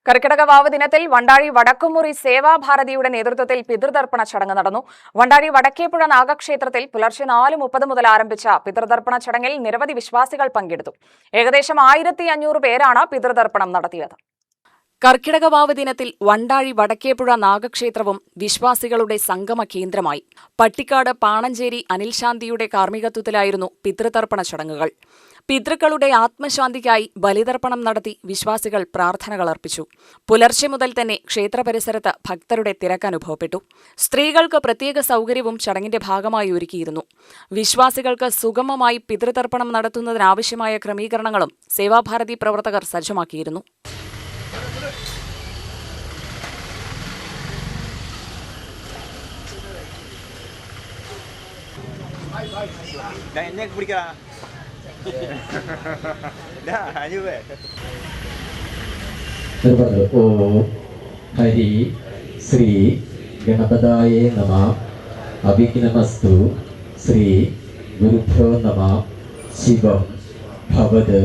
കർക്കിടക വാവ് ദിനത്തിൽ വണ്ടാഴി വടക്കുമുറി സേവാഭാരതിയുടെ നേതൃത്വത്തിൽ പിതൃതർപ്പണ ചടങ്ങ് നടന്നു. വണ്ടാഴി വടക്കേപ്പുഴ നാഗക്ഷേത്രത്തിൽ പുലർച്ചെ 4:30 മുതൽ ആരംഭിച്ച പിതൃതർപ്പണ ചടങ്ങിൽ നിരവധി വിശ്വാസികൾ പങ്കെടുത്തു. ഏകദേശം 1500 പേരാണ് പിതൃതർപ്പണം നടത്തിയത്. കർക്കിടക വാവ് ദിനത്തിൽ വണ്ടാഴി വടക്കേപ്പുഴ നാഗക്ഷേത്രവും വിശ്വാസികളുടെ സംഗമ കേന്ദ്രമായി. പട്ടിക്കാട് പാണഞ്ചേരി അനിൽശാന്തിയുടെ കാർമ്മികത്വത്തിലായിരുന്നു പിതൃതർപ്പണ ചടങ്ങുകൾ. പിതൃക്കളുടെ ആത്മശാന്തിക്കായി ബലിതർപ്പണം നടത്തി വിശ്വാസികൾ പ്രാർത്ഥനകൾ അർപ്പിച്ചു. പുലർച്ചെ മുതൽ തന്നെ ക്ഷേത്ര പരിസരത്ത് ഭക്തരുടെ തിരക്കനുഭവപ്പെട്ടു. സ്ത്രീകൾക്ക് പ്രത്യേക സൗകര്യവും ചടങ്ങിന്റെ ഭാഗമായി ഒരുക്കിയിരുന്നു. വിശ്വാസികൾക്ക് സുഗമമായി പിതൃതർപ്പണം നടത്തുന്നതിനാവശ്യമായ ക്രമീകരണങ്ങളും സേവാഭാരതി പ്രവർത്തകർ സജ്ജമാക്കിയിരുന്നു. ഓം ഹരി ശ്രീ ഗണപതായേ നമഃ. അഭിഘ്നമസ്തു. ശ്രീ ഗുരുഭ്യോ നമഃ. ശിവം ഭവത്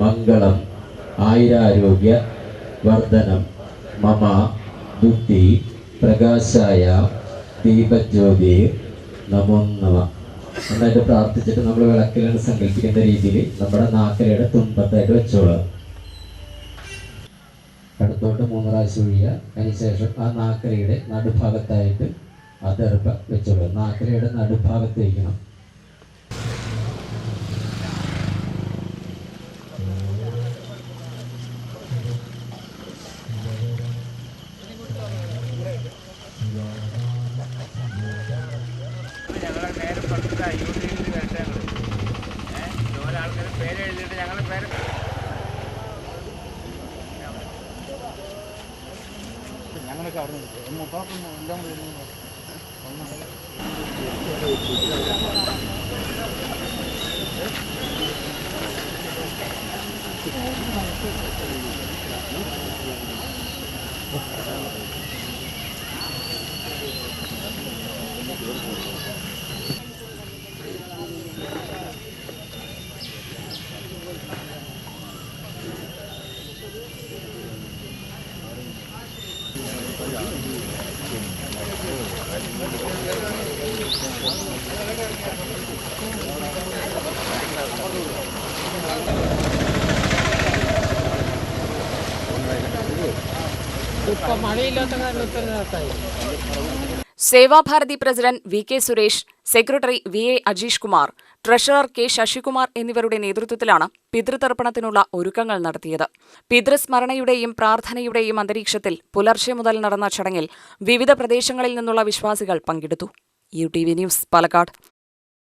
മംഗളം. ആയുരാരോഗ്യ വർദ്ധനം. മമ ബുദ്ധി പ്രകാശായ ദീപജ്യോതി നമോ നമഃ. നന്നായിട്ട് പ്രാർത്ഥിച്ചിട്ട് നമ്മൾ വിളക്കിലാണ് സങ്കല്പിക്കേണ്ട രീതിയിൽ നമ്മുടെ നാക്കലയുടെ തുമ്പത്തായിട്ട് വെച്ചോളുക. അടുത്തോട്ട് 3 പ്രാവശ്യം ഒഴിയുക. അതിനുശേഷം ആ നാക്കലയുടെ നടുഭാഗത്തായിട്ട് ആ ദർഭ വെച്ചോളുക. നാക്കലയുടെ നടുഭാഗത്ത് വയ്ക്കണം. ഞങ്ങളൊക്കെ അവിടെ മുപ്പാപ്പൊന്നും എല്ലാം Sevabharati president VK Suresh, secretary VA Ajeesh Kumar, treasurer K Sasikumar എന്നിവരുടെ നേതൃത്വത്തിലാണ് പിതൃതർപ്പണത്തിനുള്ള ഒരുക്കങ്ങൾ നടത്തിയത്. പിതൃസ്മരണയുടെയും പ്രാർത്ഥനയുടെയും അന്തരീക്ഷത്തിൽ പുലർച്ചെ മുതൽ നടന്ന ചടങ്ങിൽ വിവിധ പ്രദേശങ്ങളിൽ നിന്നുള്ള വിശ്വാസികൾ പങ്കെടുത്തു. UTV news, Palakkad.